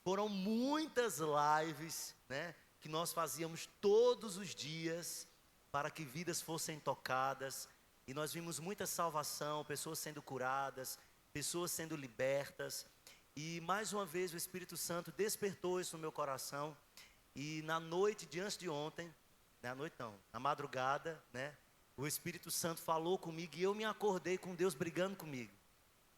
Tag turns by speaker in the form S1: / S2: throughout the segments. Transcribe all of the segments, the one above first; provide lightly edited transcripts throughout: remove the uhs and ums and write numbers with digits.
S1: Foram muitas lives, né, que nós fazíamos todos os dias para que vidas fossem tocadas. E nós vimos muita salvação, pessoas sendo curadas, pessoas sendo libertas. E mais uma vez o Espírito Santo despertou isso no meu coração. E na noite de antes de ontem, na noite não, na madrugada, né, o Espírito Santo falou comigo e eu me acordei com Deus brigando comigo,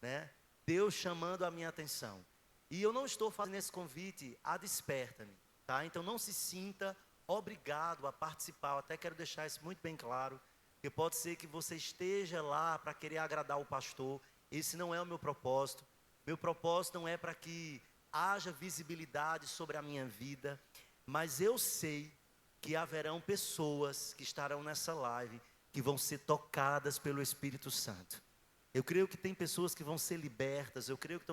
S1: né? Deus chamando a minha atenção. E eu não estou fazendo esse convite a desperta-me, tá? Então não se sinta obrigado a participar. Eu até quero deixar isso muito bem claro, porque pode ser que você esteja lá para querer agradar o pastor. Esse não é o meu propósito. Meu propósito não é para que haja visibilidade sobre a minha vida, mas eu sei que haverão pessoas que estarão nessa live que vão ser tocadas pelo Espírito Santo. Eu creio que tem pessoas que vão ser libertas. Eu creio que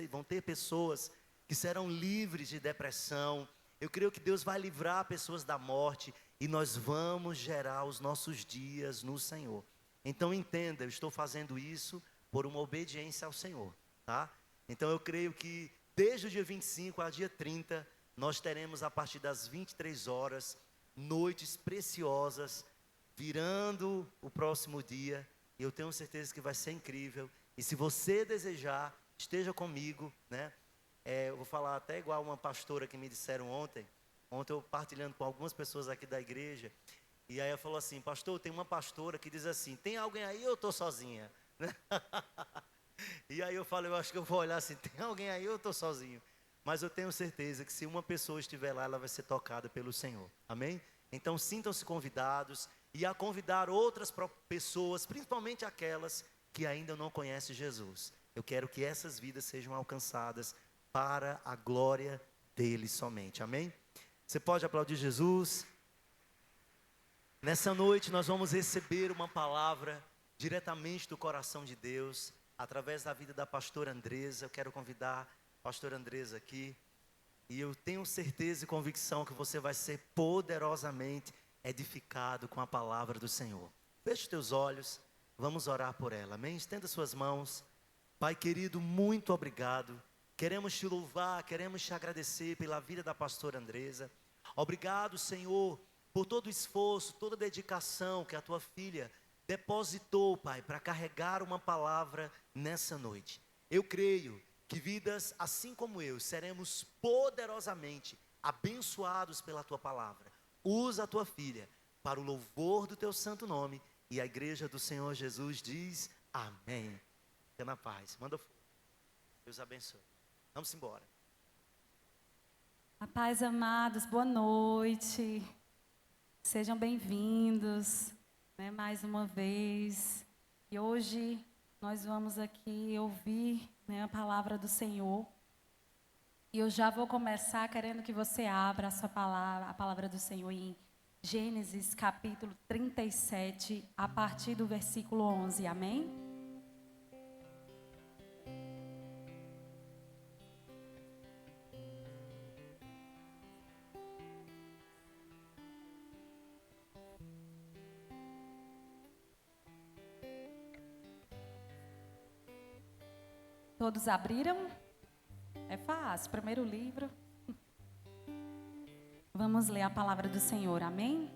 S1: vão ter pessoas que serão livres de depressão. Eu creio que Deus vai livrar pessoas da morte. E nós vamos gerar os nossos dias no Senhor. Então entenda, eu estou fazendo isso por uma obediência ao Senhor, tá? Então eu creio que desde o dia 25 ao dia 30, nós teremos a partir das 23 horas, noites preciosas, virando o próximo dia. Eu tenho certeza que vai ser incrível. E se você desejar, esteja comigo, né? Eu vou falar até igual uma pastora que me disseram ontem. Ontem eu partilhando com algumas pessoas aqui da igreja. E aí ela falou assim: pastor, tem uma pastora que diz assim: tem alguém aí ou eu estou sozinha? E aí eu falei: eu acho que eu vou olhar assim, tem alguém aí ou eu estou sozinho? Mas eu tenho certeza que se uma pessoa estiver lá, ela vai ser tocada pelo Senhor. Amém? Então sintam-se convidados. E a convidar outras pessoas, principalmente aquelas que ainda não conhecem Jesus. Eu quero que essas vidas sejam alcançadas para a glória dele somente. Amém? Você pode aplaudir Jesus? Nessa noite nós vamos receber uma palavra diretamente do coração de Deus, através da vida da pastora Andresa. Eu quero convidar a pastora Andresa aqui. E eu tenho certeza e convicção que você vai ser poderosamente edificado com a palavra do Senhor. Feche os teus olhos, vamos orar por ela, amém? Estenda suas mãos. Pai querido, muito obrigado. Queremos te louvar, queremos te agradecer pela vida da pastora Andresa. Obrigado, Senhor, por todo o esforço, toda a dedicação que a tua filha depositou, Pai, para carregar uma palavra nessa noite. Eu creio que vidas assim como eu seremos poderosamente abençoados pela tua palavra. Usa a tua filha para o louvor do teu santo nome. E a igreja do Senhor Jesus diz amém. Fica na paz. Manda fogo. Deus abençoe. Vamos embora.
S2: A paz, amados, boa noite. Sejam bem-vindos, né, mais uma vez. E hoje nós vamos aqui ouvir, né, a palavra do Senhor. E eu já vou começar querendo que você abra a palavra do Senhor em Gênesis capítulo 37, a partir do versículo 11, amém? Todos abriram? É fácil, primeiro livro. Vamos ler a palavra do Senhor, amém?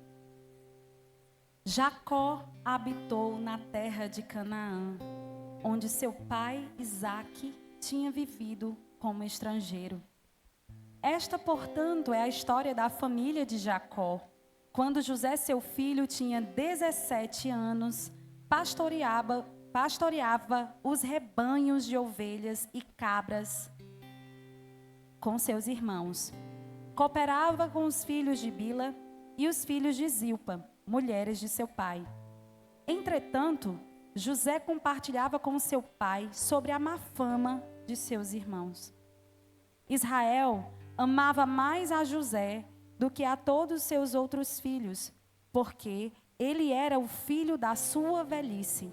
S2: Jacó habitou na terra de Canaã, onde seu pai Isaque tinha vivido como estrangeiro. Esta, portanto, é a história da família de Jacó. Quando José, seu filho, tinha 17 anos, pastoreava os rebanhos de ovelhas e cabras com seus irmãos. Cooperava com os filhos de Bila e os filhos de Zilpa, mulheres de seu pai. Entretanto, José compartilhava com seu pai sobre a má fama de seus irmãos. Israel amava mais a José do que a todos seus outros filhos, porque ele era o filho da sua velhice.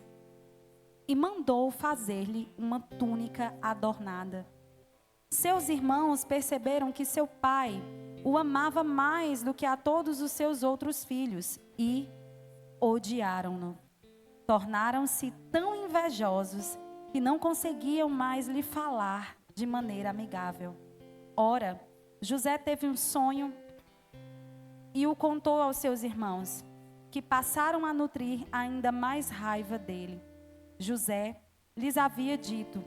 S2: E mandou fazer-lhe uma túnica adornada. Seus irmãos perceberam que seu pai o amava mais do que a todos os seus outros filhos e odiaram-no. Tornaram-se tão invejosos que não conseguiam mais lhe falar de maneira amigável. Ora, José teve um sonho e o contou aos seus irmãos, que passaram a nutrir ainda mais raiva dele. José lhes havia dito: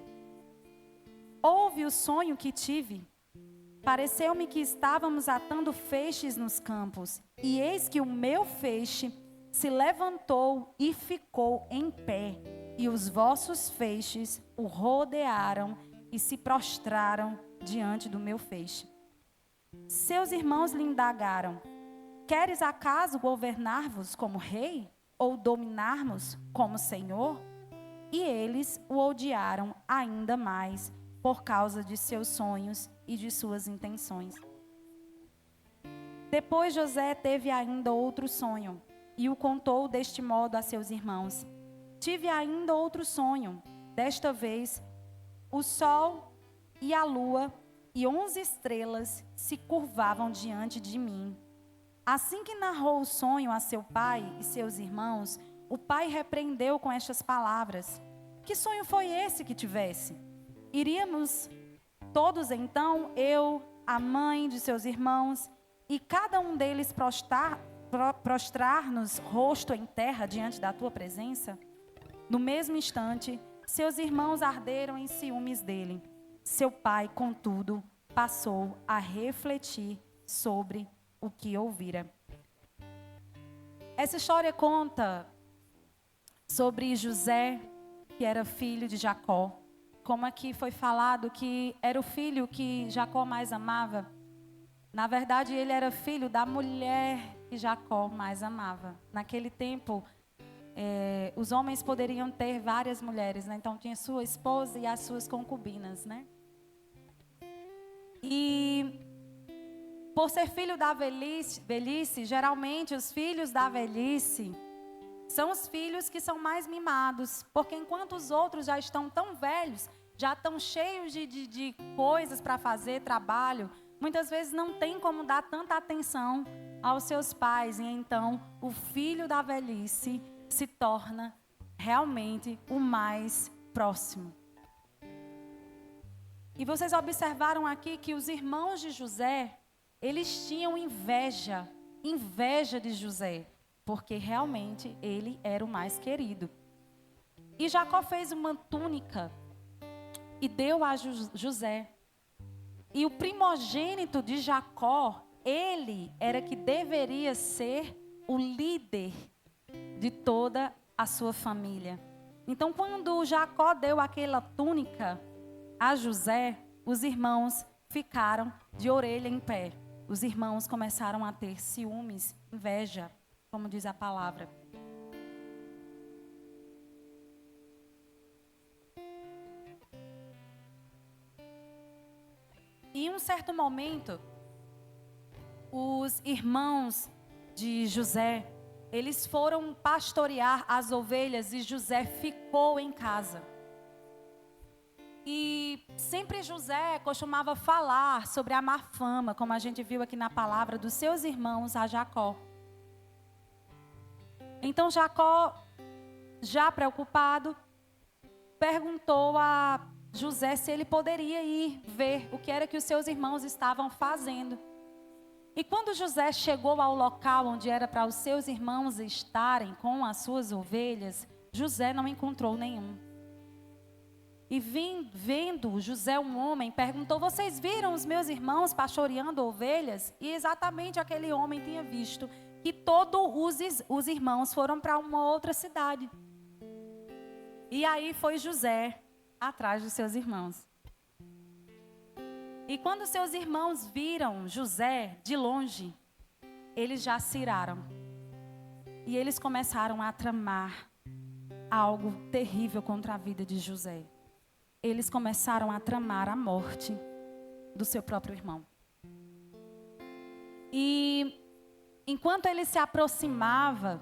S2: ouve o sonho que tive. Pareceu-me que estávamos atando feixes nos campos, e eis que o meu feixe se levantou e ficou em pé, e os vossos feixes o rodearam e se prostraram diante do meu feixe. Seus irmãos lhe indagaram: queres acaso governar-vos como rei, ou dominar-nos como senhor? E eles o odiaram ainda mais por causa de seus sonhos e de suas intenções. Depois José teve ainda outro sonho, e o contou deste modo a seus irmãos: tive ainda outro sonho. Desta vez, o sol e a lua e 11 estrelas se curvavam diante de mim. Assim que narrou o sonho a seu pai e seus irmãos, o pai repreendeu com estas palavras: que sonho foi esse que tivesse? Iríamos todos então, eu, a mãe de seus irmãos, e cada um deles prostrar-nos rosto em terra diante da tua presença? No mesmo instante, seus irmãos arderam em ciúmes dele. Seu pai, contudo, passou a refletir sobre o que ouvira. Essa história conta sobre José, que era filho de Jacó. Como aqui foi falado que era o filho que Jacó mais amava. Na verdade, ele era filho da mulher que Jacó mais amava. Naquele tempo, os homens poderiam ter várias mulheres, né? Então tinha sua esposa e as suas concubinas, né? E por ser filho da velhice, geralmente os filhos da velhice são os filhos que são mais mimados, porque enquanto os outros já estão tão velhos, já estão cheios de coisas para fazer, trabalho, muitas vezes não tem como dar tanta atenção aos seus pais. E então o filho da velhice se torna realmente o mais próximo. E vocês observaram aqui que os irmãos de José, eles tinham inveja de José, porque realmente ele era o mais querido. E Jacó fez uma túnica e deu a José. E o primogênito de Jacó, ele era que deveria ser o líder de toda a sua família. Então, quando Jacó deu aquela túnica a José, os irmãos ficaram de orelha em pé. Os irmãos começaram a ter ciúmes, inveja, como diz a palavra. E em um certo momento, os irmãos de José, eles foram pastorear as ovelhas e José ficou em casa. E sempre José costumava falar sobre a má fama, como a gente viu aqui na palavra, dos seus irmãos a Jacó. Então Jacó, já preocupado, perguntou a José se ele poderia ir ver o que era que os seus irmãos estavam fazendo. E quando José chegou ao local onde era para os seus irmãos estarem com as suas ovelhas, José não encontrou nenhum. E vendo José, um homem, perguntou: vocês viram os meus irmãos pastoreando ovelhas? E exatamente aquele homem tinha visto que todos os irmãos foram para uma outra cidade. E aí foi José atrás dos seus irmãos. E quando seus irmãos viram José de longe, eles já se iraram. E eles começaram a tramar algo terrível contra a vida de José. Eles começaram a tramar a morte do seu próprio irmão. E enquanto ele se aproximava,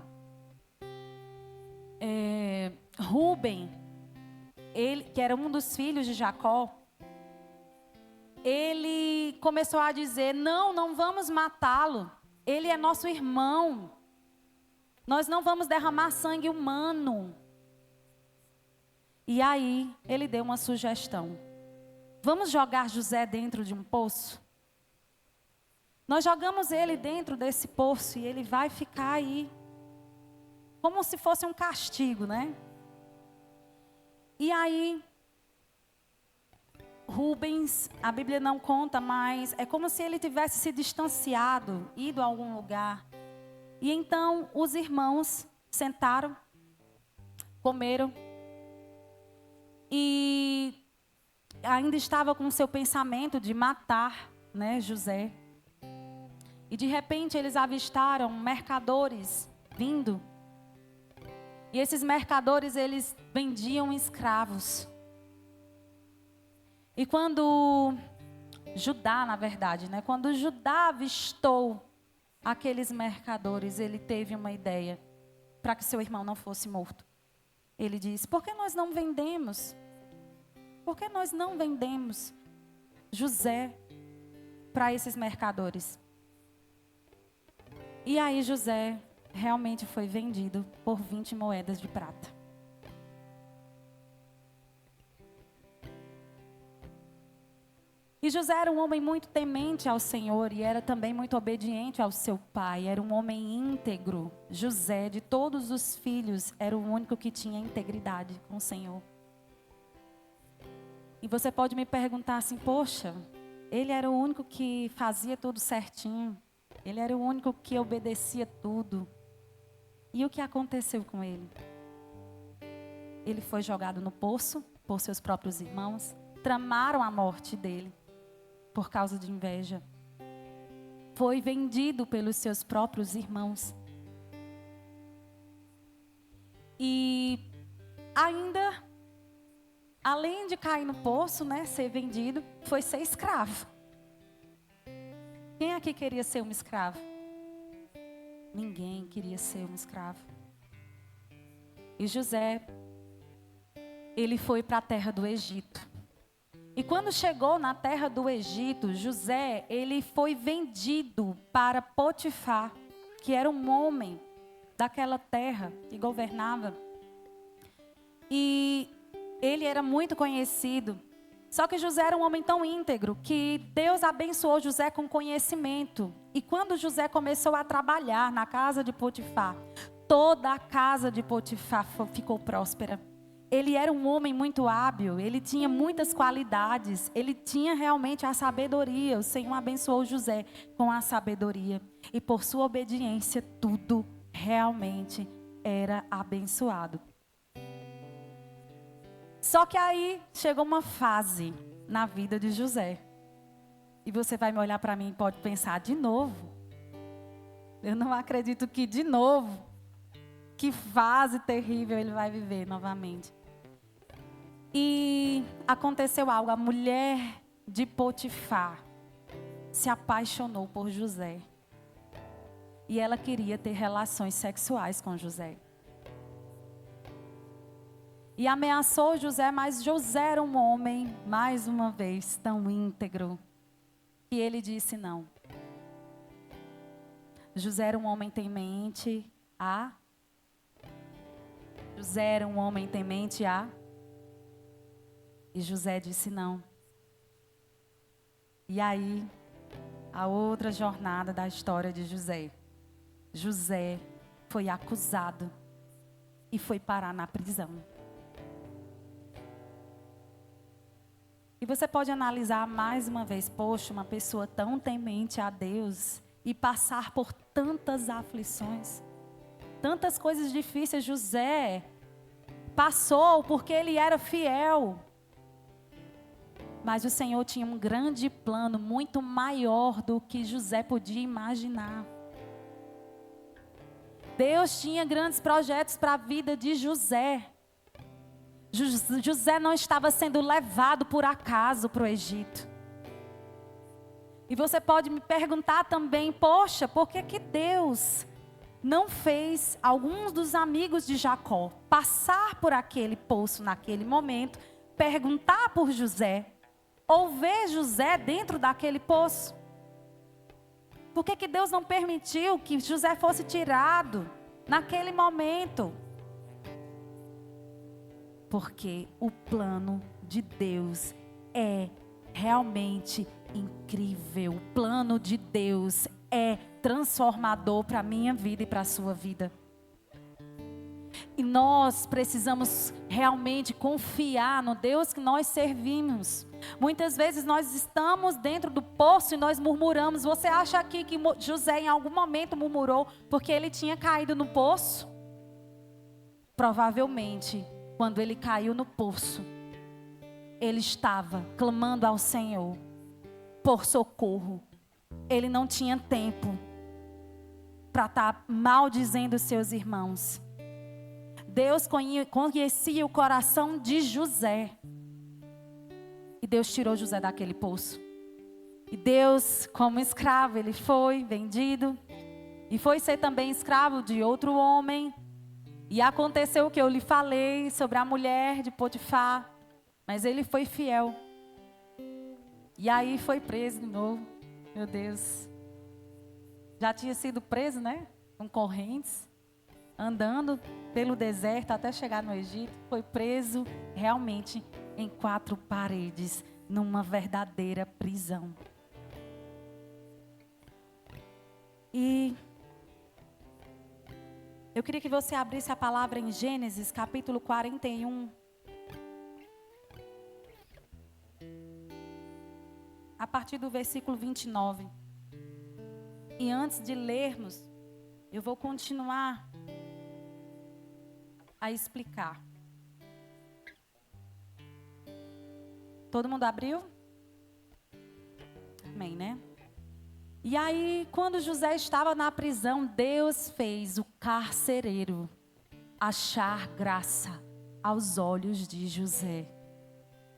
S2: Rúben, ele, que era um dos filhos de Jacó, ele começou a dizer: não vamos matá-lo, ele é nosso irmão, nós não vamos derramar sangue humano. E aí ele deu uma sugestão: vamos jogar José dentro de um poço? Nós jogamos ele dentro desse poço e ele vai ficar aí, como se fosse um castigo, né? E aí, Rubens, a Bíblia não conta, mas é como se ele tivesse se distanciado, ido a algum lugar. E então os irmãos sentaram, comeram e ainda estava com o seu pensamento de matar, né, José. E de repente eles avistaram mercadores vindo. E esses mercadores, eles vendiam escravos. E quando Judá, na verdade, né, quando Judá avistou aqueles mercadores, ele teve uma ideia para que seu irmão não fosse morto. Ele disse: por que nós não vendemos? Por que nós não vendemos José para esses mercadores? E aí José realmente foi vendido por 20 moedas de prata. E José era um homem muito temente ao Senhor e era também muito obediente ao seu pai. Era um homem íntegro. José, de todos os filhos, era o único que tinha integridade com o Senhor. E você pode me perguntar assim: poxa, ele era o único que fazia tudo certinho. Ele era o único que obedecia tudo. E o que aconteceu com ele? Ele foi jogado no poço por seus próprios irmãos. Tramaram a morte dele por causa de inveja. Foi vendido pelos seus próprios irmãos. E ainda, além de cair no poço, né, ser vendido, foi ser escravo. Quem aqui queria ser um escravo? Ninguém queria ser um escravo. E José, ele foi para a terra do Egito. E quando chegou na terra do Egito, José, ele foi vendido para Potifar, que era um homem daquela terra que governava. E ele era muito conhecido. Só que José era um homem tão íntegro que Deus abençoou José com conhecimento. E quando José começou a trabalhar na casa de Potifar, toda a casa de Potifar ficou próspera. Ele era um homem muito hábil, ele tinha muitas qualidades, ele tinha realmente a sabedoria. O Senhor abençoou José com a sabedoria. E por sua obediência, tudo realmente era abençoado. Só que aí chegou uma fase na vida de José. E você vai me olhar para mim e pode pensar: de novo? Eu não acredito que de novo. Que fase terrível ele vai viver novamente. E aconteceu algo. A mulher de Potifar se apaixonou por José. E ela queria ter relações sexuais com José. E ameaçou José, mas José era um homem, mais uma vez, tão íntegro, que ele disse não. José era um homem temente a... José era um homem temente a... E José disse não. E aí, a outra jornada da história de José. José foi acusado e foi parar na prisão. E você pode analisar mais uma vez: poxa, uma pessoa tão temente a Deus e passar por tantas aflições, tantas coisas difíceis. José passou porque ele era fiel. Mas o Senhor tinha um grande plano, muito maior do que José podia imaginar. Deus tinha grandes projetos para a vida de José. José não estava sendo levado por acaso para o Egito. E você pode me perguntar também: poxa, por que que Deus não fez alguns dos amigos de Jacó passar por aquele poço naquele momento, perguntar por José, ou ver José dentro daquele poço? Por que que Deus não permitiu que José fosse tirado naquele momento? Porque o plano de Deus é realmente incrível. O plano de Deus é transformador para a minha vida e para a sua vida. E nós precisamos realmente confiar no Deus que nós servimos. Muitas vezes nós estamos dentro do poço e nós murmuramos. Você acha aqui que José em algum momento murmurou porque ele tinha caído no poço? Provavelmente, quando ele caiu no poço, ele estava clamando ao Senhor por socorro. Ele não tinha tempo para estar maldizendo os seus irmãos. Deus conhecia o coração de José. E Deus tirou José daquele poço. E Deus, como escravo, ele foi vendido. E foi ser também escravo de outro homem. E aconteceu o que eu lhe falei sobre a mulher de Potifar. Mas ele foi fiel. E aí foi preso de novo. Meu Deus. Já tinha sido preso, né? Com correntes. Andando pelo deserto até chegar no Egito. Foi preso realmente em 4 paredes. Numa verdadeira prisão. E eu queria que você abrisse a palavra em Gênesis, capítulo 41. A partir do versículo 29. E antes de lermos, eu vou continuar a explicar. Todo mundo abriu? Amém, né? E aí, quando José estava na prisão, Deus fez o carcereiro achar graça aos olhos de José.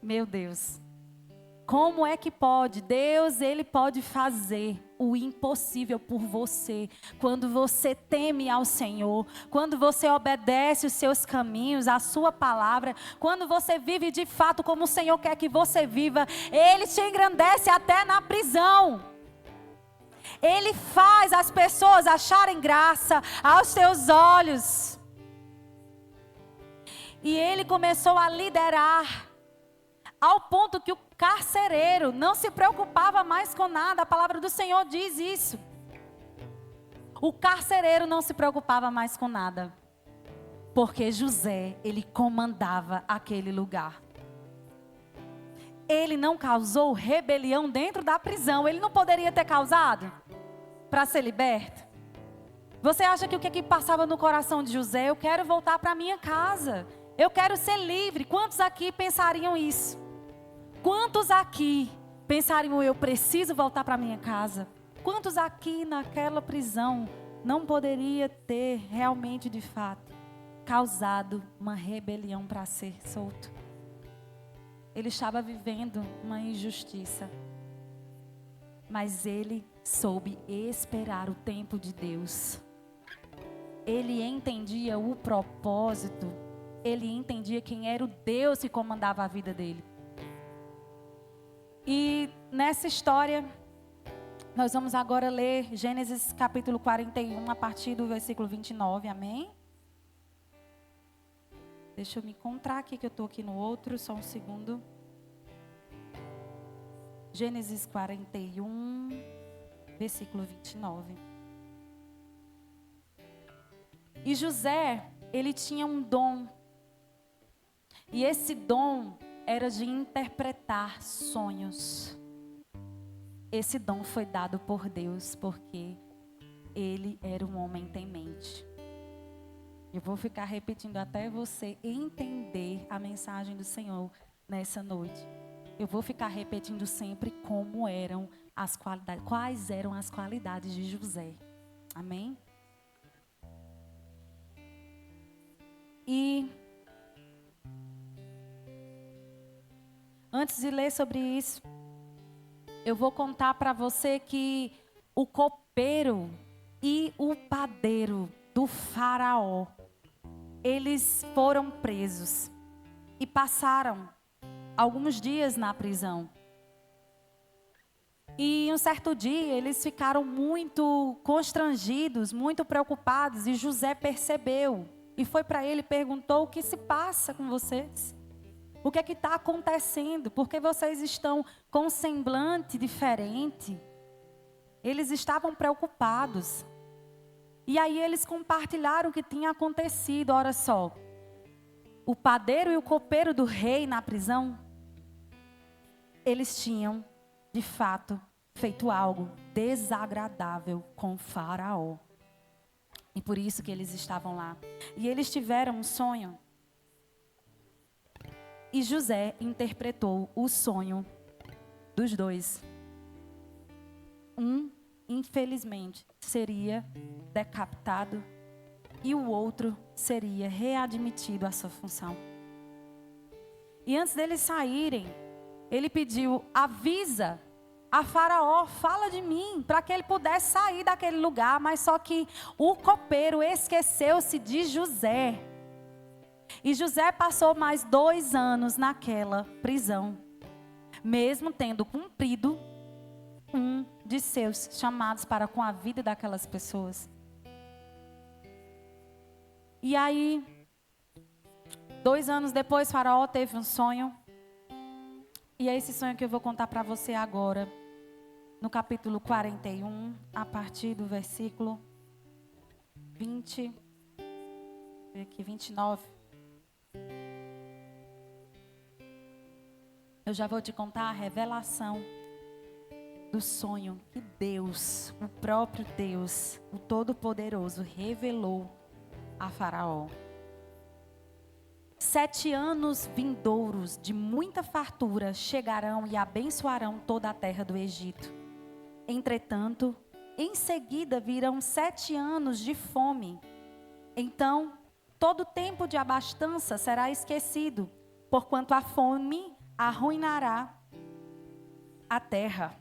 S2: Meu Deus. Como é que pode? Deus, Ele pode fazer o impossível por você. Quando você teme ao Senhor, quando você obedece os seus caminhos, a sua palavra, quando você vive de fato como o Senhor quer que você viva, Ele te engrandece até na prisão. Ele faz as pessoas acharem graça aos teus olhos. E Ele começou a liderar, ao ponto que o carcereiro não se preocupava mais com nada. A palavra do Senhor diz isso. O carcereiro não se preocupava mais com nada. Porque José, ele comandava aquele lugar. Ele não causou rebelião dentro da prisão. Ele não poderia ter causado para ser liberto? Você acha que o que passava no coração de José? Eu quero voltar para minha casa. Eu quero ser livre. Quantos aqui pensariam isso? Quantos aqui pensariam, eu preciso voltar para minha casa? Quantos aqui naquela prisão não poderia ter realmente, de fato, causado uma rebelião para ser solto? Ele estava vivendo uma injustiça. Mas ele soube esperar o tempo de Deus. Ele entendia o propósito. Ele entendia quem era o Deus que comandava a vida dele. E nessa história, nós vamos agora ler Gênesis capítulo 41, a partir do versículo 29, amém? Deixa eu me encontrar aqui, que eu estou aqui no outro, só um segundo. Gênesis 41, versículo 29. E José, ele tinha um dom. E esse dom era de interpretar sonhos. Esse dom foi dado por Deus, porque ele era um homem temente. Eu vou ficar repetindo até você entender a mensagem do Senhor nessa noite. Eu vou ficar repetindo sempre como eram as qualidades, quais eram as qualidades de José. Amém? E antes de ler sobre isso, eu vou contar para você que o copeiro e o padeiro do faraó, eles foram presos e passaram alguns dias na prisão. E um certo dia eles ficaram muito constrangidos, muito preocupados, e José percebeu e foi para ele e perguntou: o que se passa com vocês? O que é que está acontecendo? Por que vocês estão com um semblante diferente? Eles estavam preocupados. E aí eles compartilharam o que tinha acontecido. Olha só, o padeiro e o copeiro do rei na prisão, eles tinham, de fato, feito algo desagradável com o faraó. E por isso que eles estavam lá. E eles tiveram um sonho. E José interpretou o sonho dos dois. Um, infelizmente, seria decapitado e o outro seria readmitido à sua função. E antes deles saírem, ele pediu: avisa a Faraó, fala de mim, para que ele pudesse sair daquele lugar. Mas só que o copeiro esqueceu-se de José. E José passou mais 2 anos naquela prisão, mesmo tendo cumprido um de seus chamados para com a vida daquelas pessoas. E aí, 2 anos depois, Faraó teve um sonho. E é esse sonho que eu vou contar para você agora, no capítulo 41, a partir do versículo 29. Eu já vou te contar a revelação do sonho que Deus, o próprio Deus, o Todo-Poderoso, revelou a Faraó. 7 anos vindouros de muita fartura chegarão e abençoarão toda a terra do Egito. Entretanto, em seguida virão 7 anos de fome. Então, todo tempo de abastança será esquecido, porquanto a fome arruinará a terra.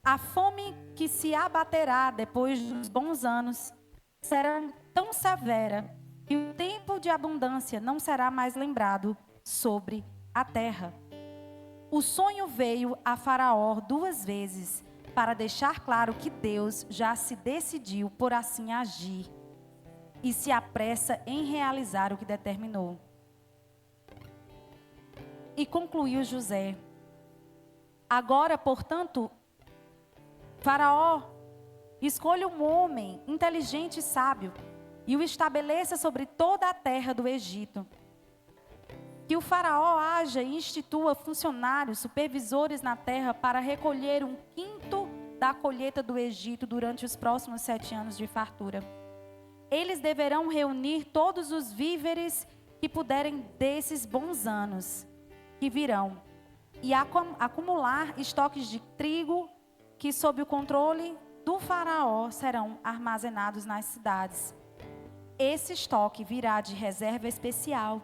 S2: A fome que se abaterá depois dos bons anos será tão severa que o tempo de abundância não será mais lembrado sobre a terra. O sonho veio a Faraó 2 vezes, para deixar claro que Deus já se decidiu por assim agir e se apressa em realizar o que determinou. E concluiu José: agora, portanto, Faraó, escolha um homem inteligente e sábio e o estabeleça sobre toda a terra do Egito. Que o Faraó haja e institua funcionários, supervisores na terra para recolher 1/5 da colheita do Egito durante os próximos 7 anos de fartura. Eles deverão reunir todos os víveres que puderem desses bons anos que virão e acumular estoques de trigo que, sob o controle do Faraó, serão armazenados nas cidades. Esse estoque virá de reserva especial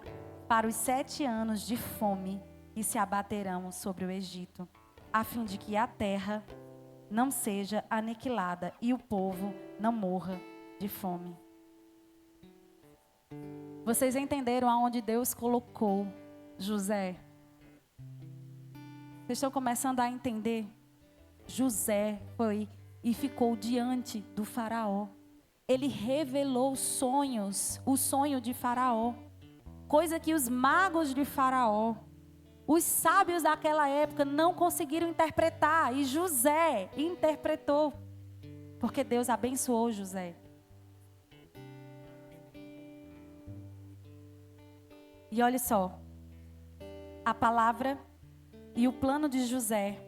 S2: para os 7 anos de fome que se abaterão sobre o Egito, a fim de que a terra não seja aniquilada e o povo não morra de fome. Vocês entenderam aonde Deus colocou José? Vocês estão começando a entender? José foi e ficou diante do Faraó. Ele revelou sonhos, o sonho de Faraó. Coisa que os magos de Faraó, os sábios daquela época não conseguiram interpretar. E José interpretou. Porque Deus abençoou José. E olha só. A palavra e o plano de José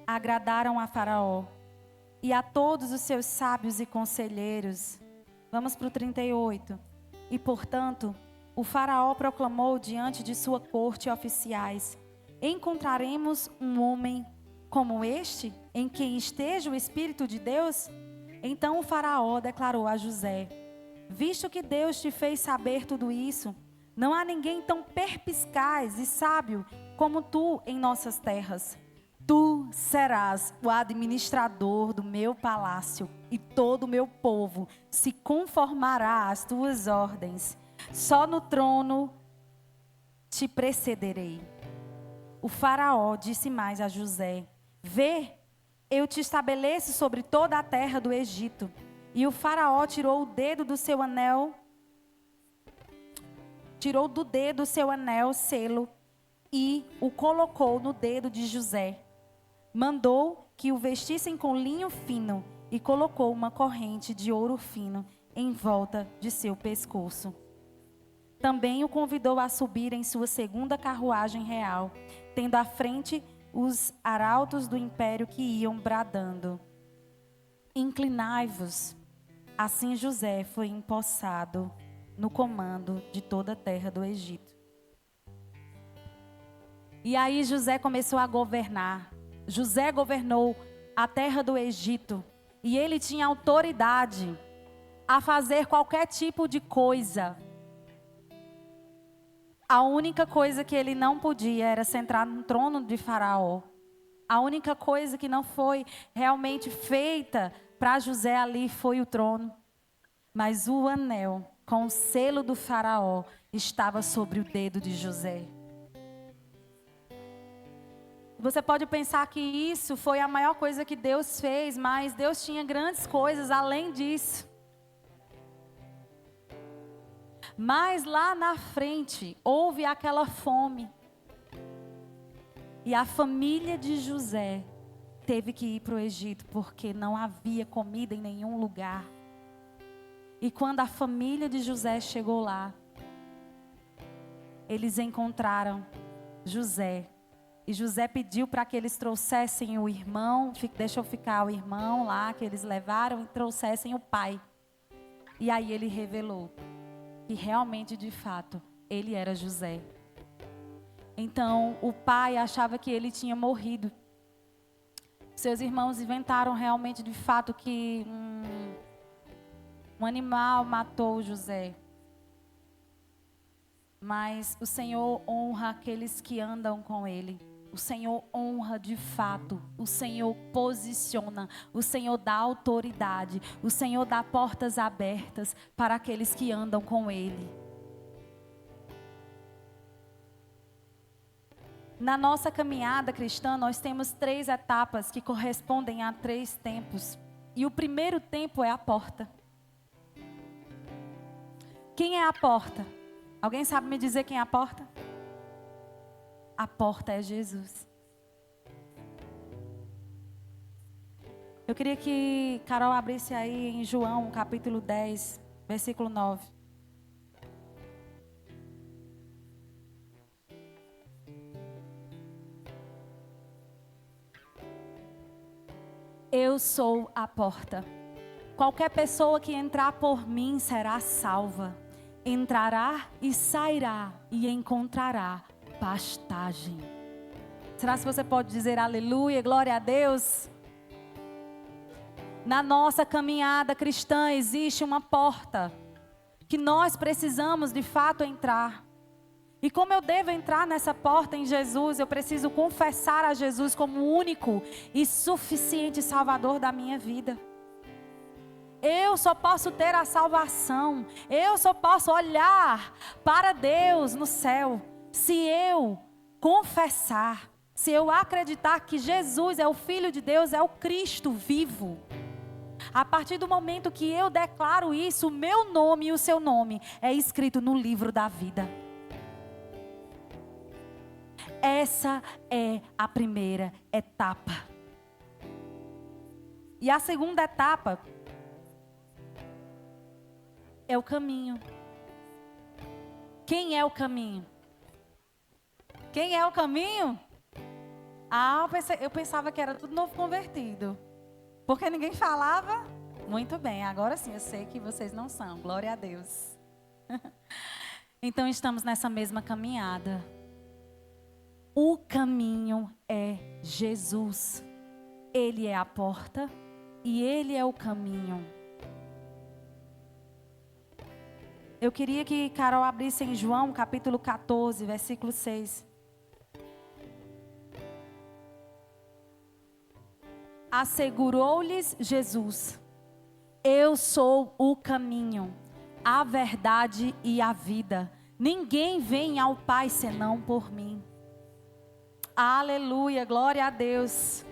S2: agradaram a Faraó e a todos os seus sábios e conselheiros. Vamos para o 38. E, portanto, o Faraó proclamou diante de sua corte oficiais: encontraremos um homem como este, em quem esteja o Espírito de Deus? Então o Faraó declarou a José: visto que Deus te fez saber tudo isso, não há ninguém tão perspicaz e sábio como tu em nossas terras. Tu serás o administrador do meu palácio e todo o meu povo se conformará às tuas ordens. Só no trono te precederei. O Faraó disse mais a José: vê, eu te estabeleço sobre toda a terra do Egito. E o Faraó tirou do dedo do seu anel selo e o colocou no dedo de José. Mandou que o vestissem com linho fino e colocou uma corrente de ouro fino em volta de seu pescoço. Também o convidou a subir em sua segunda carruagem real, tendo à frente os arautos do império que iam bradando: inclinai-vos. Assim José foi empossado no comando de toda a terra do Egito. E aí José começou a governar. José governou a terra do Egito. E ele tinha autoridade a fazer qualquer tipo de coisa. A única coisa que ele não podia era sentar no trono de Faraó. A única coisa que não foi realmente feita para José ali foi o trono. Mas o anel com o selo do Faraó estava sobre o dedo de José. Você pode pensar que isso foi a maior coisa que Deus fez, mas Deus tinha grandes coisas além disso. Mas lá na frente, houve aquela fome. E a família de José teve que ir para o Egito, porque não havia comida em nenhum lugar. E quando a família de José chegou lá, eles encontraram José. E José pediu para que eles trouxessem o irmão, deixou ficar o irmão lá, que eles levaram, e trouxessem o pai. E aí ele revelou que realmente, de fato, ele era José. Então, o pai achava que ele tinha morrido. Seus irmãos inventaram realmente, de fato, que um animal matou José. Mas o Senhor honra aqueles que andam com ele. O Senhor honra de fato, o Senhor posiciona, o Senhor dá autoridade, o Senhor dá portas abertas para aqueles que andam com Ele. Na nossa caminhada cristã, nós temos 3 etapas que correspondem a 3 tempos. E o primeiro tempo é a porta. Quem é a porta? Alguém sabe me dizer quem é a porta? A porta é Jesus. Eu queria que Carol abrisse aí em João, capítulo 10, versículo 9. Eu sou a porta. Qualquer pessoa que entrar por mim será salva. Entrará e sairá e encontrará pastagem. Será que você pode dizer aleluia, glória a Deus? Na nossa caminhada cristã existe uma porta que nós precisamos de fato entrar. E como eu devo entrar nessa porta em Jesus, eu preciso confessar a Jesus como o único e suficiente Salvador da minha vida. Eu só posso ter a salvação, eu só posso olhar para Deus no céu se eu confessar, se eu acreditar que Jesus é o Filho de Deus, é o Cristo vivo. A partir do momento que eu declaro isso, o meu nome e o seu nome é escrito no livro da vida. Essa é a primeira etapa. E a segunda etapa é o caminho. Quem é o caminho? Quem é o caminho? Eu pensava que era tudo novo convertido. Porque ninguém falava? Muito bem, agora sim, eu sei que vocês não são. Glória a Deus. Então estamos nessa mesma caminhada. O caminho é Jesus. Ele é a porta e Ele é o caminho. Eu queria que Carol abrisse em João, capítulo 14, versículo 6. Assegurou-lhes Jesus: eu sou o caminho, a verdade e a vida. Ninguém vem ao Pai senão por mim. Aleluia, glória a Deus.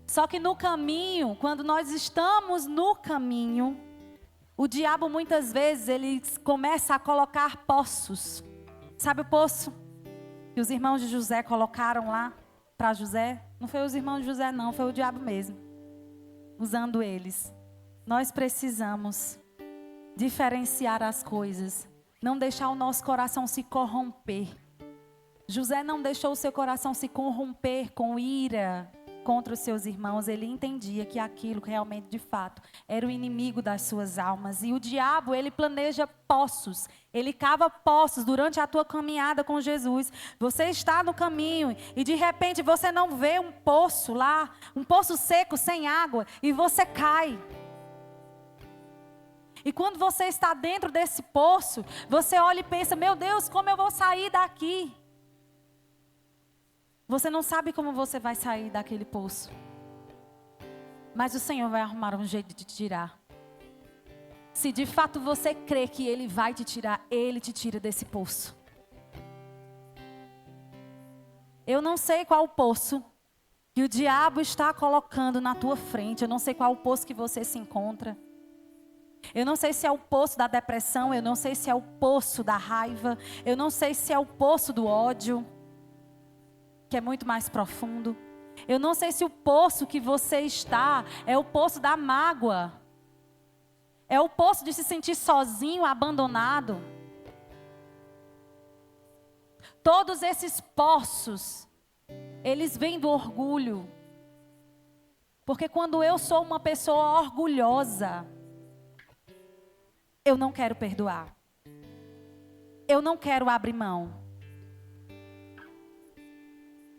S2: Só que no caminho, quando nós estamos no caminho, O diabo muitas vezes ele começa a colocar poços. Sabe o poço que os irmãos de José colocaram lá para José? Não foi os irmãos de José não, foi o diabo mesmo. Usando eles. Nós precisamos diferenciar as coisas. Não deixar o nosso coração se corromper. José não deixou o seu coração se corromper com ira contra os seus irmãos. Ele entendia que aquilo realmente, de fato, era o inimigo das suas almas. E o diabo, ele planeja poços. Ele cava poços durante a tua caminhada com Jesus. Você está no caminho e de repente você não vê um poço lá, um poço seco, sem água, e você cai. E quando você está dentro desse poço, você olha e pensa, meu Deus, como eu vou sair daqui? Você não sabe como você vai sair daquele poço. Mas o Senhor vai arrumar um jeito de te tirar. Se de fato você crê que Ele vai te tirar, Ele te tira desse poço. Eu não sei qual o poço que o diabo está colocando na tua frente. Eu não sei qual o poço que você se encontra. Eu não sei se é o poço da depressão. Eu não sei se é o poço da raiva. Eu não sei se é o poço do ódio, que é muito mais profundo. Eu não sei se o poço que você está é o poço da mágoa. É o poço de se sentir sozinho, abandonado. Todos esses poços, eles vêm do orgulho. Porque quando eu sou uma pessoa orgulhosa, eu não quero perdoar. Eu não quero abrir mão.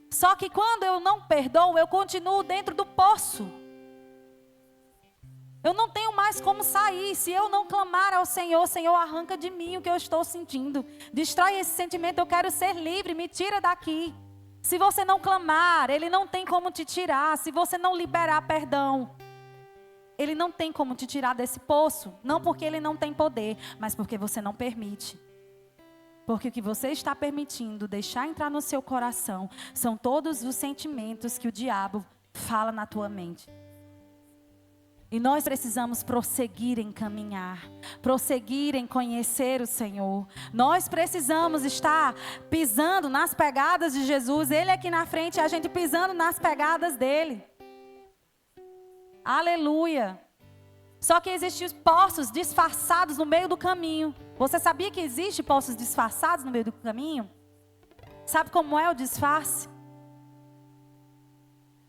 S2: Só que quando eu não perdoo, eu continuo dentro do poço. Eu não tenho mais como sair. Se eu não clamar ao Senhor, Senhor, arranca de mim o que eu estou sentindo. Destrói esse sentimento, eu quero ser livre, me tira daqui. Se você não clamar, Ele não tem como te tirar. Se você não liberar perdão, Ele não tem como te tirar desse poço. Não porque Ele não tem poder, mas porque você não permite. Porque o que você está permitindo deixar entrar no seu coração são todos os sentimentos que o diabo fala na tua mente. E nós precisamos prosseguir em caminhar, prosseguir em conhecer o Senhor. Nós precisamos estar pisando nas pegadas de Jesus. Ele aqui na frente e a gente pisando nas pegadas dele. Aleluia. Só que existem poços disfarçados no meio do caminho. Você sabia que existem poços disfarçados no meio do caminho? Sabe como é o disfarce?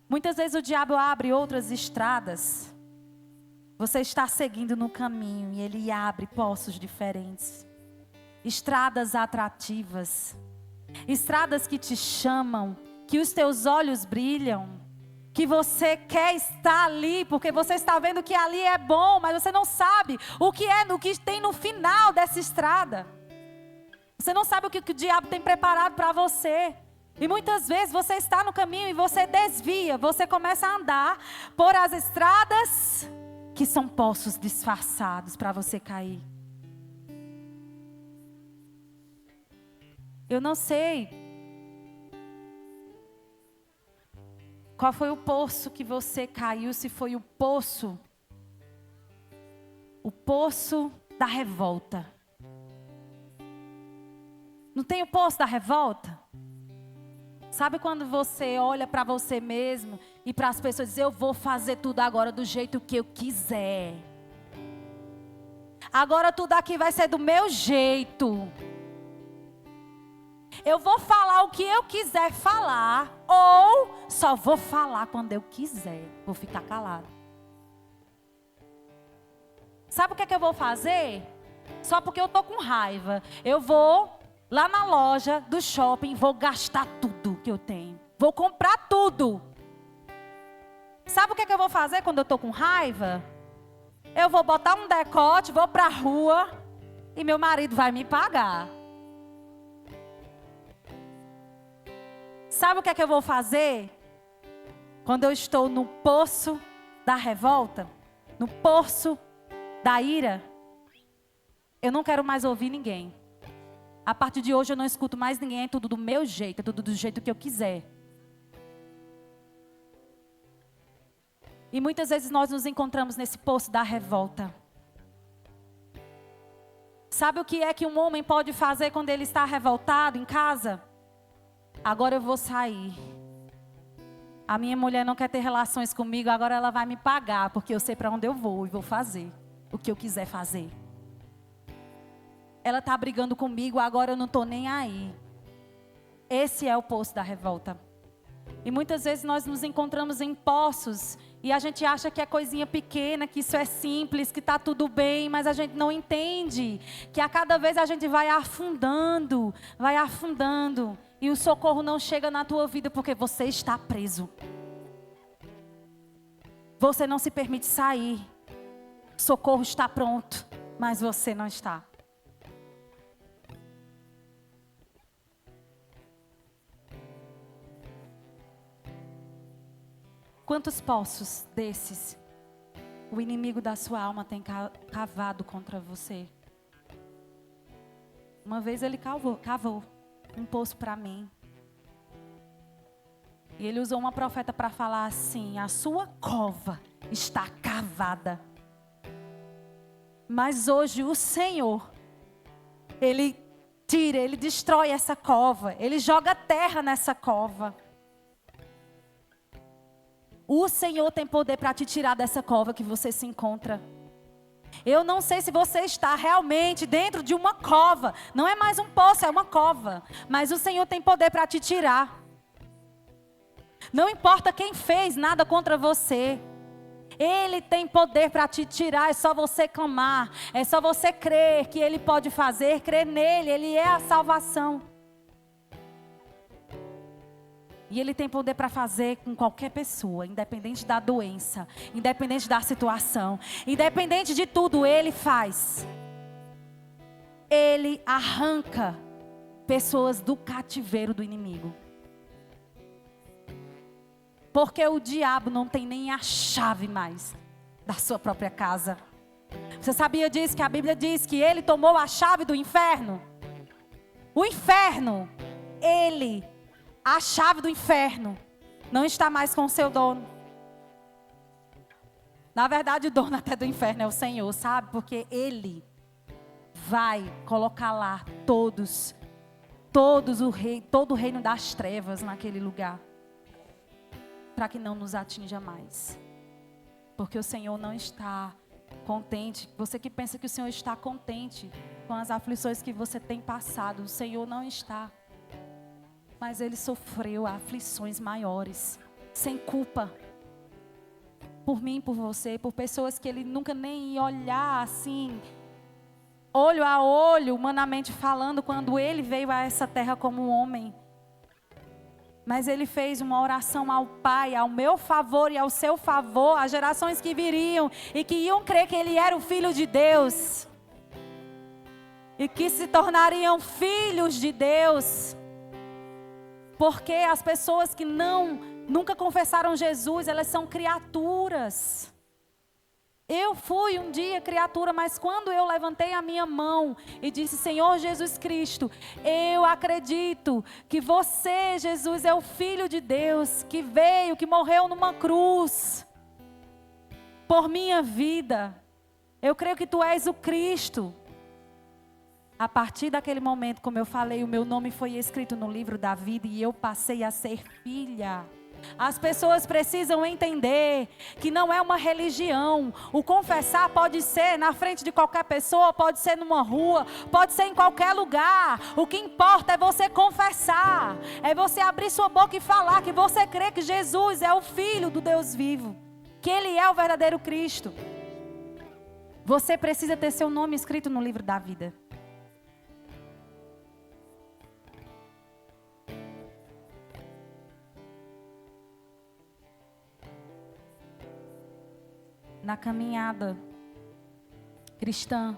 S2: Muitas vezes o diabo abre outras estradas. Você está seguindo no caminho e ele abre poços diferentes. Estradas atrativas. Estradas que te chamam, que os teus olhos brilham. Que você quer estar ali, porque você está vendo que ali é bom, mas você não sabe o que tem no final dessa estrada. Você não sabe o que o diabo tem preparado para você. E muitas vezes você está no caminho e você desvia, você começa a andar por as estradas que são poços disfarçados para você cair. Eu não sei qual foi o poço que você caiu, se foi o poço da revolta. Não tem o poço da revolta? Sabe quando você olha para você mesmo e para as pessoas e diz, eu vou fazer tudo agora do jeito que eu quiser. Agora tudo aqui vai ser do meu jeito. Eu vou falar o que eu quiser falar, ou só vou falar quando eu quiser. Vou ficar calado. Sabe o que é que eu vou fazer? Só porque eu estou com raiva. Eu vou lá na loja do shopping, vou gastar tudo que eu tenho. Vou comprar tudo. Sabe o que é que eu vou fazer quando eu estou com raiva? Eu vou botar um decote, vou para a rua e meu marido vai me pagar. Sabe o que é que eu vou fazer? Quando eu estou no poço da revolta, no poço da ira, eu não quero mais ouvir ninguém. A partir de hoje eu não escuto mais ninguém, é tudo do meu jeito, é tudo do jeito que eu quiser. E muitas vezes nós nos encontramos nesse poço da revolta. Sabe o que é que um homem pode fazer quando ele está revoltado em casa? Agora eu vou sair. A minha mulher não quer ter relações comigo, agora ela vai me pagar, porque eu sei para onde eu vou e vou fazer o que eu quiser fazer. Ela está brigando comigo, agora eu não estou nem aí. Esse é o poço da revolta. E muitas vezes nós nos encontramos em poços e a gente acha que é coisinha pequena, que isso é simples, que está tudo bem, mas a gente não entende que a cada vez a gente vai afundando e o socorro não chega na tua vida porque você está preso. Você não se permite sair. O socorro está pronto, mas você não está. Quantos poços desses o inimigo da sua alma tem cavado contra você? Uma vez ele cavou um poço para mim. E ele usou uma profeta para falar assim: a sua cova está cavada. Mas hoje o Senhor, Ele tira, Ele destrói essa cova. Ele joga terra nessa cova. O Senhor tem poder para te tirar dessa cova que você se encontra. Eu não sei se você está realmente dentro de uma cova. Não é mais um poço, é uma cova. Mas o Senhor tem poder para te tirar. Não importa quem fez nada contra você. Ele tem poder para te tirar. É só você clamar. É só você crer que Ele pode fazer. Crer nele. Ele é a salvação. E Ele tem poder para fazer com qualquer pessoa, independente da doença, independente da situação, independente de tudo, Ele faz. Ele arranca pessoas do cativeiro do inimigo. Porque o diabo não tem nem a chave mais da sua própria casa. Você sabia disso? Que a Bíblia diz que Ele tomou a chave do inferno? O inferno, a chave do inferno não está mais com o seu dono. Na verdade, o dono até do inferno é o Senhor, sabe? Porque Ele vai colocar lá todo o reino das trevas naquele lugar. Para que não nos atinja mais. Porque o Senhor não está contente. Você que pensa que o Senhor está contente com as aflições que você tem passado, o Senhor não está. Mas Ele sofreu aflições maiores, sem culpa. Por mim, por você, por pessoas que Ele nunca nem ia olhar assim, olho a olho, humanamente falando, quando Ele veio a essa terra como um homem. Mas Ele fez uma oração ao Pai, ao meu favor e ao seu favor, às gerações que viriam e que iam crer que Ele era o Filho de Deus. E que se tornariam filhos de Deus. Porque as pessoas que nunca confessaram Jesus, elas são criaturas. Eu fui um dia criatura, mas quando eu levantei a minha mão e disse: Senhor Jesus Cristo, eu acredito que você, Jesus, é o Filho de Deus, que veio, que morreu numa cruz por minha vida. Eu creio que tu és o Cristo. A partir daquele momento, como eu falei, o meu nome foi escrito no livro da vida e eu passei a ser filha. As pessoas precisam entender que não é uma religião. O confessar pode ser na frente de qualquer pessoa, pode ser numa rua, pode ser em qualquer lugar. O que importa é você confessar, é você abrir sua boca e falar que você crê que Jesus é o Filho do Deus vivo, que Ele é o verdadeiro Cristo. Você precisa ter seu nome escrito no livro da vida. Na caminhada cristã,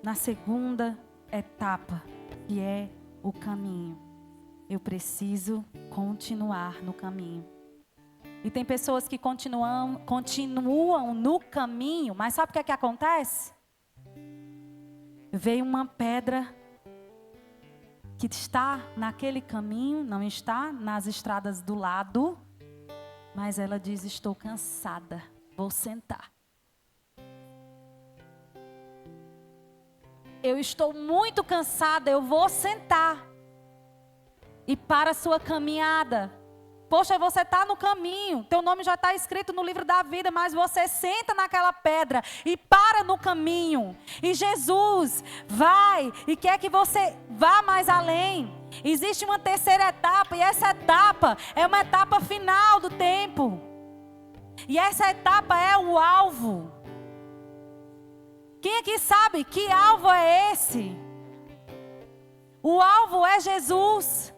S2: na segunda etapa, que é o caminho, eu preciso continuar no caminho. E tem pessoas que continuam no caminho, mas sabe o que acontece? Veio uma pedra que está naquele caminho, não está nas estradas do lado, mas ela diz: estou cansada. Vou sentar. eu estou muito cansada, eu vou sentar. E para a sua caminhada. Poxa, você está no caminho, teu nome já está escrito no livro da vida, mas você senta naquela pedra e para no caminho. E Jesus vai e quer que você vá mais além. Existe uma terceira etapa, e essa etapa é uma etapa final do tempo. E essa etapa é o alvo. Quem aqui sabe que alvo é esse? O alvo é Jesus.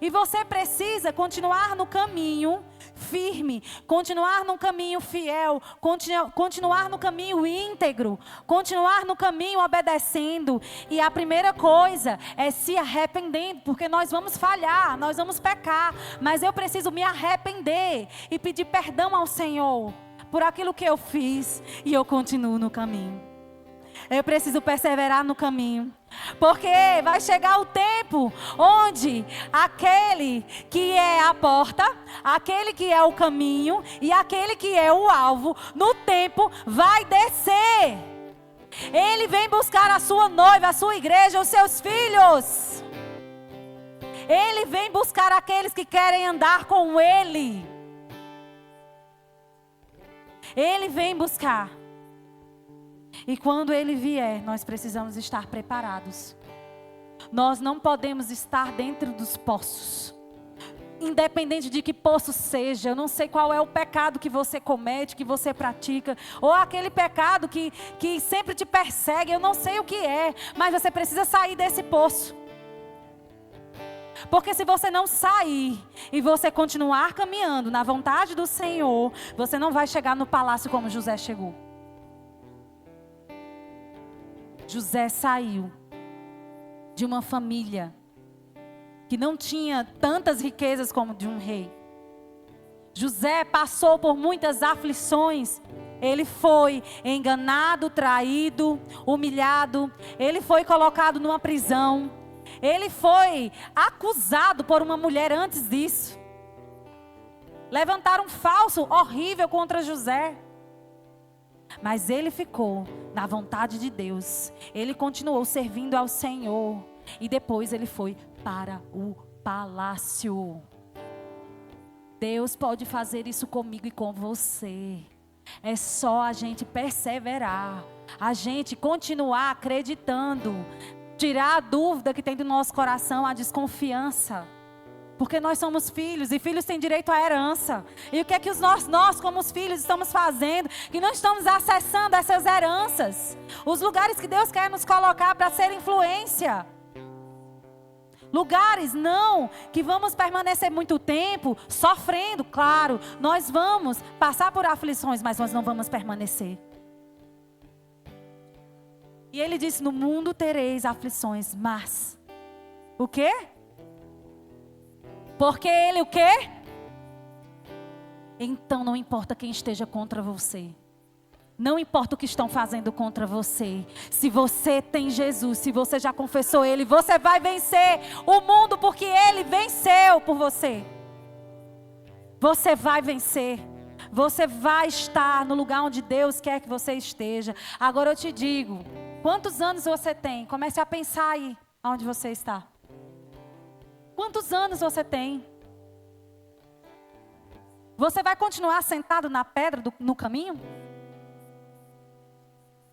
S2: E você precisa continuar no caminho firme, continuar no caminho fiel, continuar no caminho íntegro, continuar no caminho obedecendo. E a primeira coisa é se arrependendo, porque nós vamos falhar, nós vamos pecar, mas eu preciso me arrepender e pedir perdão ao Senhor por aquilo que eu fiz, e eu continuo no caminho. Eu preciso perseverar no caminho. Porque vai chegar o tempo onde aquele que é a porta, aquele que é o caminho e aquele que é o alvo, no tempo vai descer. Ele vem buscar a sua noiva, a sua igreja, os seus filhos. Ele vem buscar aqueles que querem andar com Ele. Ele vem buscar. E quando Ele vier, nós precisamos estar preparados. Nós não podemos estar dentro dos poços. Independente de que poço seja, eu não sei qual é o pecado que você comete, que você pratica, ou aquele pecado que sempre te persegue, eu não sei o que é, mas você precisa sair desse poço. Porque se você não sair e você continuar caminhando na vontade do Senhor, você não vai chegar no palácio como José chegou. José saiu de uma família que não tinha tantas riquezas como de um rei. José passou por muitas aflições. Ele foi enganado, traído, humilhado. Ele foi colocado numa prisão. Ele foi acusado por uma mulher antes disso. Levantaram um falso horrível contra José. Mas ele ficou na vontade de Deus. Ele continuou servindo ao Senhor. E depois ele foi para o palácio. Deus pode fazer isso comigo e com você. É só a gente perseverar. A gente continuar acreditando. Tirar a dúvida que tem do nosso coração, a desconfiança. Porque nós somos filhos e filhos têm direito à herança. E o que é que nós como os filhos estamos fazendo? Que não estamos acessando essas heranças. Os lugares que Deus quer nos colocar para ser influência. Lugares não que vamos permanecer muito tempo sofrendo, claro. Nós vamos passar por aflições, mas nós não vamos permanecer. E ele disse, no mundo tereis aflições, mas o quê? Porque ele o quê? Então não importa quem esteja contra você. Não importa o que estão fazendo contra você. Se você tem Jesus, se você já confessou Ele, você vai vencer o mundo porque Ele venceu por você. Você vai vencer. Você vai estar no lugar onde Deus quer que você esteja. Agora eu te digo, quantos anos você tem? Comece a pensar aí, onde você está. Quantos anos você tem? Você vai continuar sentado na pedra no caminho?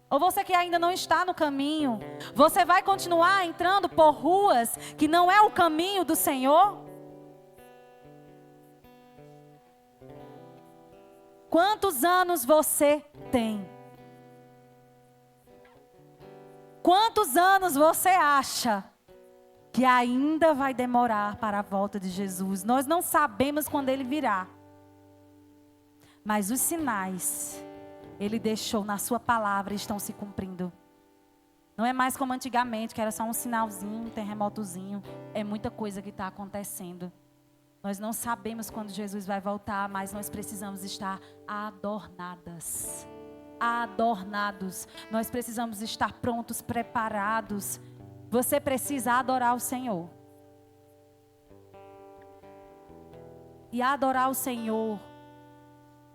S2: Ou você que ainda não está no caminho, você vai continuar entrando por ruas que não é o caminho do Senhor? Quantos anos você tem? Quantos anos você acha que ainda vai demorar para a volta de Jesus? Nós não sabemos quando Ele virá. Mas os sinais Ele deixou na sua palavra e estão se cumprindo. Não é mais como antigamente, que era só um sinalzinho, um terremotozinho. É muita coisa que está acontecendo. Nós não sabemos quando Jesus vai voltar, mas nós precisamos estar adornadas. Adornados. Nós precisamos estar prontos, preparados. Você precisa adorar o Senhor. E adorar o Senhor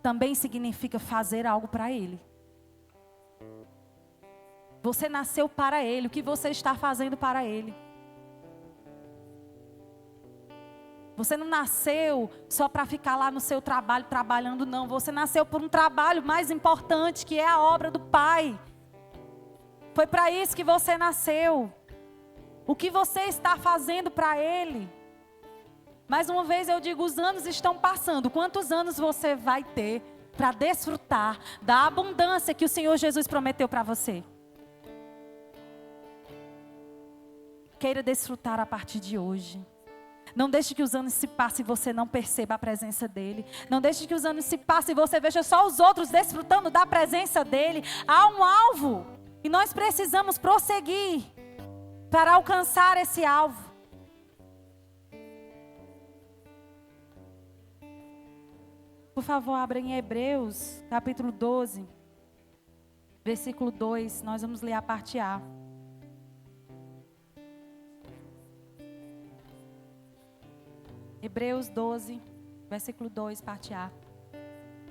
S2: também significa fazer algo para Ele. Você nasceu para Ele. O que você está fazendo para Ele? Você não nasceu só para ficar lá no seu trabalho, trabalhando, não. Você nasceu por um trabalho mais importante, que é a obra do Pai. Foi para isso que você nasceu. O que você está fazendo para Ele? Mais uma vez eu digo, os anos estão passando. Quantos anos você vai ter para desfrutar da abundância que o Senhor Jesus prometeu para você? Queira desfrutar a partir de hoje. Não deixe que os anos se passem e você não perceba a presença dEle. Não deixe que os anos se passem e você veja só os outros desfrutando da presença dEle. Há um alvo e nós precisamos prosseguir para alcançar esse alvo. Por favor, abra em Hebreus, capítulo 12, versículo 2. Nós vamos ler a parte A. Hebreus 12, versículo 2, parte A.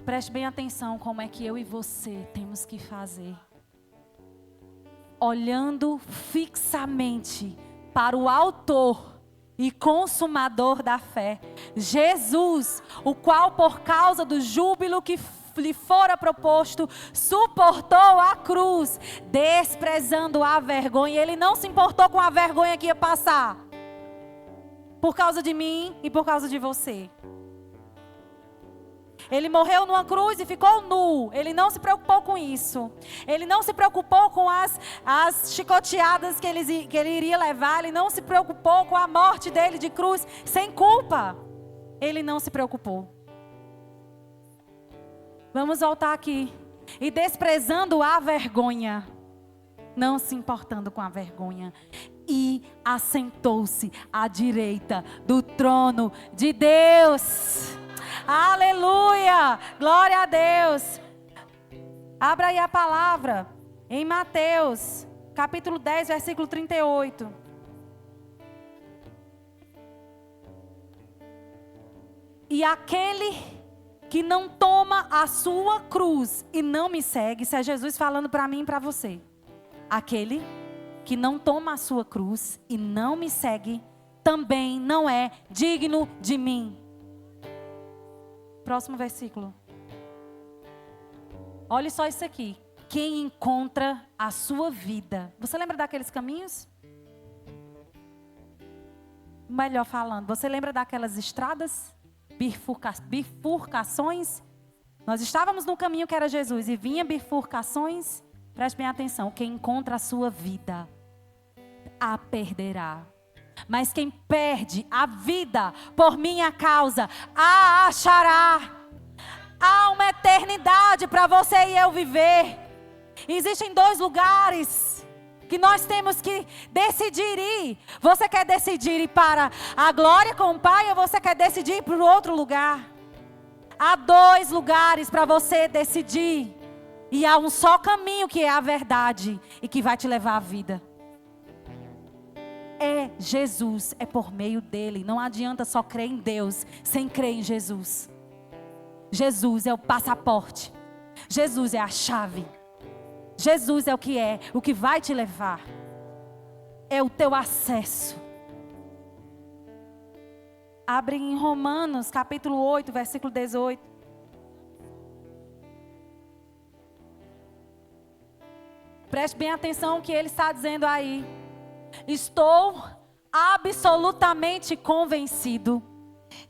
S2: Preste bem atenção como é que eu e você temos que fazer. Olhando fixamente para o autor e consumador da fé, Jesus, o qual por causa do júbilo que lhe fora proposto, suportou a cruz, desprezando a vergonha. Ele não se importou com a vergonha que ia passar. Por causa de mim e por causa de você. Ele morreu numa cruz e ficou nu. Ele não se preocupou com isso. Ele não se preocupou com as chicoteadas que ele iria levar. Ele não se preocupou com a morte dele de cruz sem culpa. Ele não se preocupou. Vamos voltar aqui. E desprezando a vergonha. Não se importando com a vergonha. E assentou-se à direita do trono de Deus. Aleluia! Glória a Deus! Abra aí a palavra em Mateus, capítulo 10, versículo 38. E aquele que não toma a sua cruz e não me segue, isso é Jesus falando para mim e para você. Aquele que não toma a sua cruz e não me segue, também não é digno de mim. Próximo versículo. Olha só isso aqui. Quem encontra a sua vida. Você lembra daqueles caminhos? Melhor falando, você lembra daquelas estradas? Bifurcações? Nós estávamos no caminho que era Jesus e vinha bifurcações. Preste bem atenção. Quem encontra a sua vida, a perderá. Mas quem perde a vida por minha causa, a achará. Há uma eternidade para você e eu viver. Existem 2 lugares que nós temos que decidir ir. Você quer decidir ir para a glória com o Pai ou você quer decidir ir para outro lugar? Há 2 lugares para você decidir. E há um só caminho que é a verdade e que vai te levar à vida. É Jesus, é por meio dele. Não adianta só crer em Deus sem crer em Jesus. Jesus é o passaporte. Jesus é a chave. Jesus é o que vai te levar. É o teu acesso. Abre em Romanos, capítulo 8, versículo 18. Preste bem atenção no que ele está dizendo aí. Estou absolutamente convencido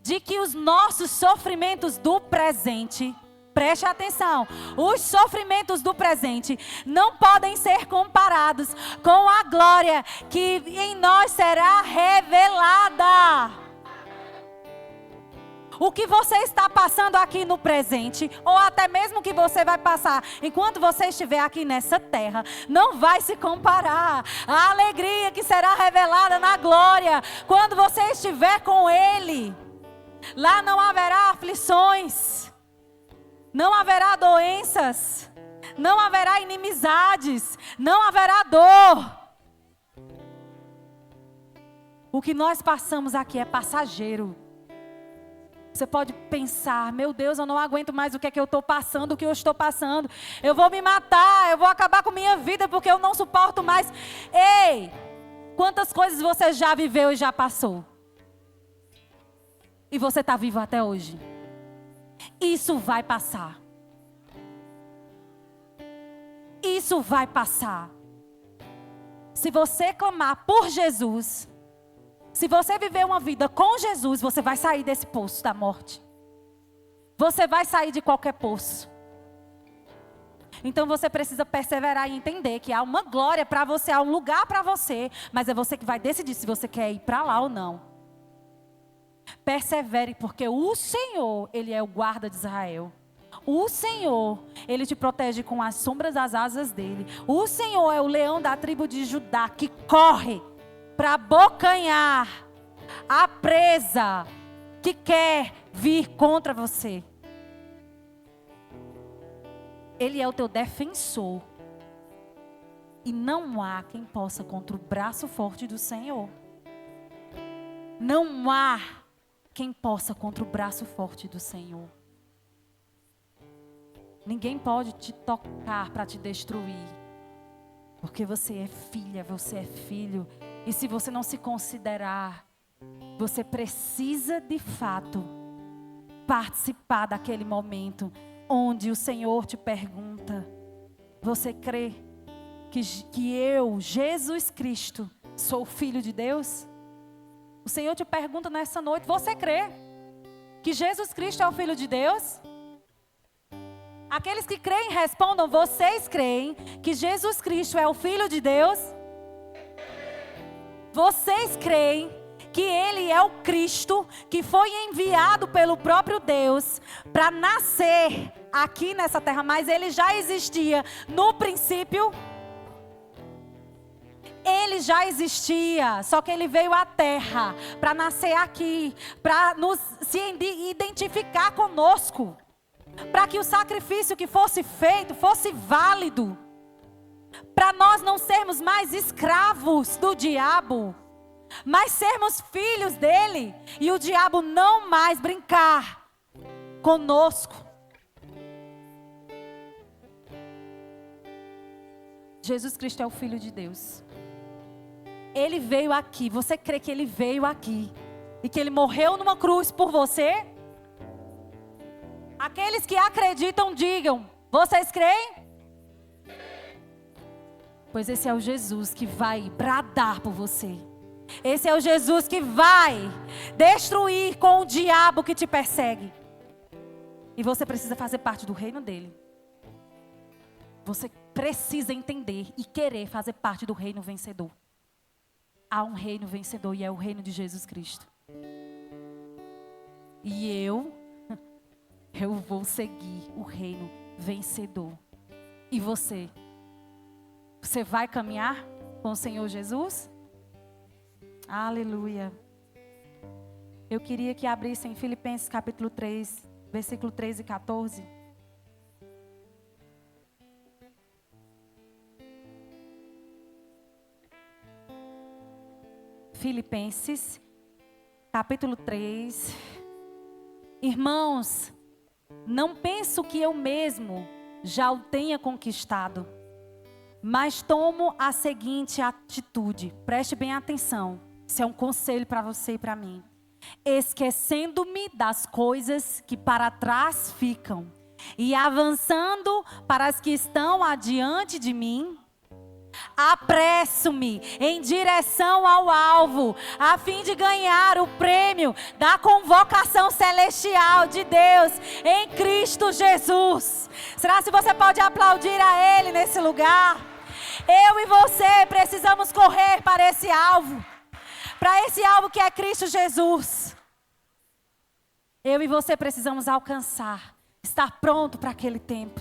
S2: de que os nossos sofrimentos do presente, preste atenção, os sofrimentos do presente não podem ser comparados com a glória que em nós será revelada. O que você está passando aqui no presente, ou até mesmo o que você vai passar enquanto você estiver aqui nessa terra, não vai se comparar à alegria que será revelada na glória, quando você estiver com Ele. Lá não haverá aflições, não haverá doenças, não haverá inimizades, não haverá dor. O que nós passamos aqui é passageiro. Você pode pensar, meu Deus, eu não aguento mais o que é que eu estou passando, o que eu estou passando. Eu vou me matar, eu vou acabar com minha vida porque eu não suporto mais. Ei, quantas coisas você já viveu e já passou? E você está vivo até hoje. Isso vai passar. Isso vai passar. Se você clamar por Jesus, se você viver uma vida com Jesus, você vai sair desse poço da morte. Você vai sair de qualquer poço. Então você precisa perseverar e entender que há uma glória para você, há um lugar para você, mas é você que vai decidir se você quer ir para lá ou não. Persevere, porque o Senhor, Ele é o guarda de Israel. O Senhor, Ele te protege com as sombras das asas dEle. O Senhor é o leão da tribo de Judá que corre para abocanhar a presa que quer vir contra você. Ele é o teu defensor. E não há quem possa contra o braço forte do Senhor. Não há quem possa contra o braço forte do Senhor. Ninguém pode te tocar para te destruir. Porque você é filha, você é filho. E se você não se considerar, você precisa de fato participar daquele momento onde o Senhor te pergunta: você crê que eu, Jesus Cristo, sou filho de Deus? O Senhor te pergunta nessa noite: você crê que Jesus Cristo é o Filho de Deus? Aqueles que creem respondam: vocês creem que Jesus Cristo é o Filho de Deus? Vocês creem que Ele é o Cristo que foi enviado pelo próprio Deus para nascer aqui nessa terra, mas Ele já existia no princípio? Ele já existia, só que Ele veio à terra para nascer aqui, para se identificar conosco, para que o sacrifício que fosse feito fosse válido, para nós não sermos mais escravos do diabo, mas sermos filhos dele, e o diabo não mais brincar conosco. Jesus Cristo é o Filho de Deus. Ele veio aqui. Você crê que Ele veio aqui e que Ele morreu numa cruz por você? Aqueles que acreditam, digam: vocês creem? Pois esse é o Jesus que vai bradar por você. Esse é o Jesus que vai destruir com o diabo que te persegue. E você precisa fazer parte do reino dele. Você precisa entender e querer fazer parte do reino vencedor. Há um reino vencedor e é o reino de Jesus Cristo. E eu vou seguir o reino vencedor. E você? Você vai caminhar com o Senhor Jesus? Aleluia. Eu queria que abrissem Filipenses capítulo 3, versículo 13 e 14. Filipenses capítulo 3. Irmãos, não penso que eu mesmo já o tenha conquistado, mas tomo a seguinte atitude. Preste bem atenção. Isso é um conselho para você e para mim. Esquecendo-me das coisas que para trás ficam e avançando para as que estão adiante de mim, apresso-me em direção ao alvo, a fim de ganhar o prêmio da convocação celestial de Deus em Cristo Jesus. Será que você pode aplaudir a Ele nesse lugar? Eu e você precisamos correr para esse alvo. Para esse alvo que é Cristo Jesus. Eu e você precisamos alcançar. Estar pronto para aquele tempo.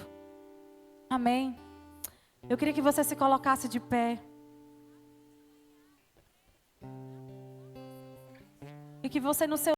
S2: Amém? Eu queria que você se colocasse de pé. E que você no seu